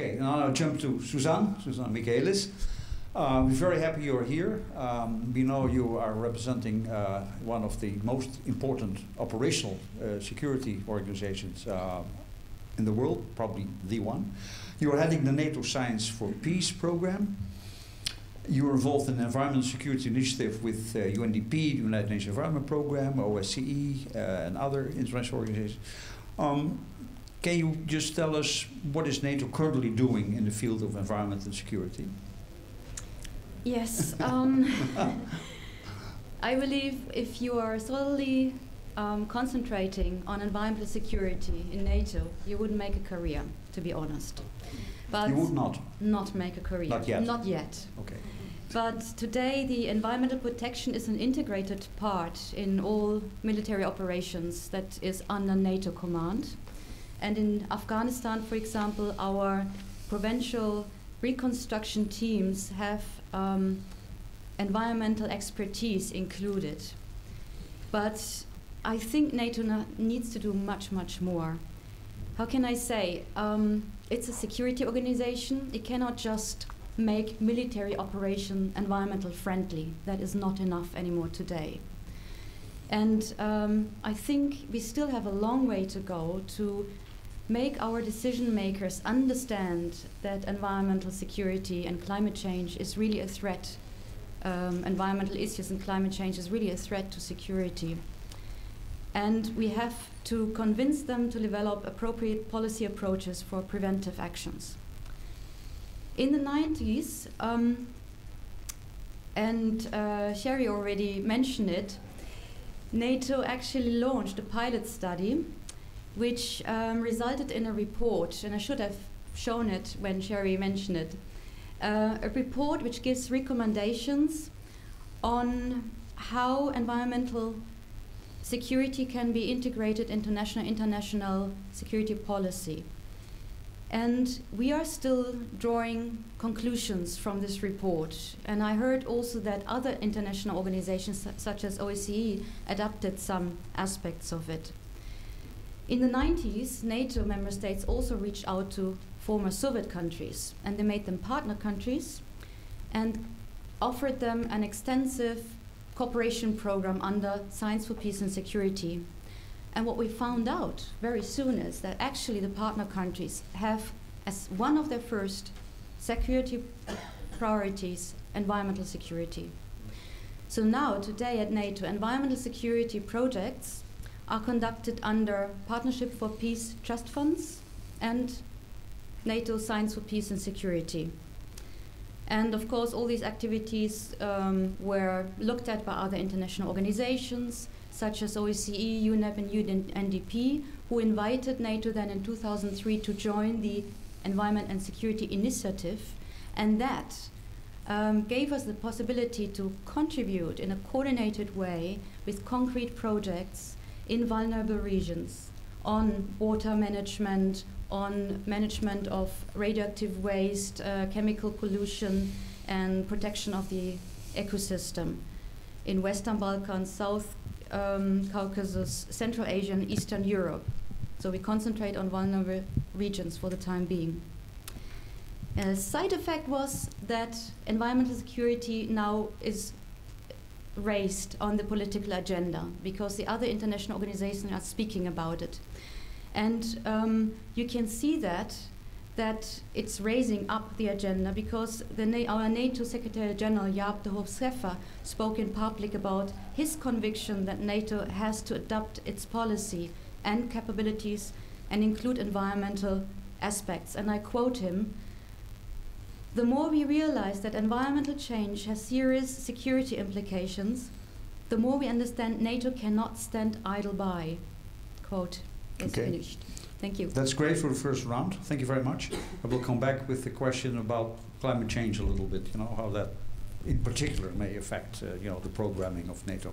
Okay, now I'll jump to Susanne Michaelis. We're very happy you're here. We know you are representing one of the most important operational security organizations in the world, probably the one. You are heading the NATO Science for Peace program. You are involved in the Environmental Security Initiative with UNDP, the United Nations Environment Program, OSCE, and other international organizations. Can you just tell us what is NATO currently doing in the field of environment and security? Yes. I believe if you are solely concentrating on environmental security in NATO, you wouldn't make a career, to be honest. But you would not? Not make a career. Not yet? Not yet. Okay. But today the environmental protection is an integrated part in all military operations that is under NATO command. And in Afghanistan, for example, our provincial reconstruction teams have environmental expertise included. But I think NATO needs to do much, much more. How can I say? It's a security organization. It cannot just make military operation environmental friendly. That is not enough anymore today. And I think we still have a long way to go to make our decision makers understand that environmental security and climate change is really a threat. Environmental issues and climate change is really a threat to security. And we have to convince them to develop appropriate policy approaches for preventive actions. In the 90s, and Sherry already mentioned it, NATO actually launched a pilot study which resulted in a report, and I should have shown it when Sherry mentioned it, a report which gives recommendations on how environmental security can be integrated into international security policy. And we are still drawing conclusions from this report. And I heard also that other international organizations such as OSCE adapted some aspects of it. In the 90s, NATO member states also reached out to former Soviet countries, and they made them partner countries and offered them an extensive cooperation program under Science for Peace and Security. And what we found out very soon is that actually the partner countries have, as one of their first security priorities, environmental security. So now, today at NATO, environmental security projects are conducted under Partnership for Peace Trust Funds and NATO Science for Peace and Security. And of course, all these activities were looked at by other international organizations, such as OSCE, UNEP, and UNDP, who invited NATO then in 2003 to join the Environment and Security Initiative. And that gave us the possibility to contribute in a coordinated way with concrete projects in vulnerable regions on water management, on management of radioactive waste, chemical pollution, and protection of the ecosystem in Western Balkans, South Caucasus, Central Asia, and Eastern Europe. So we concentrate on vulnerable regions for the time being. A side effect was that environmental security now is raised on the political agenda because the other international organizations are speaking about it. And you can see that it's raising up the agenda because our NATO Secretary General Jaap de Hoop Scheffer spoke in public about his conviction that NATO has to adapt its policy and capabilities and include environmental aspects. And I quote him, "The more we realize that environmental change has serious security implications, the more we understand NATO cannot stand idle by." Quote is finished. Thank you. That's great for the first round. Thank you very much. I will come back with the question about climate change a little bit, how that in particular may affect the programming of NATO.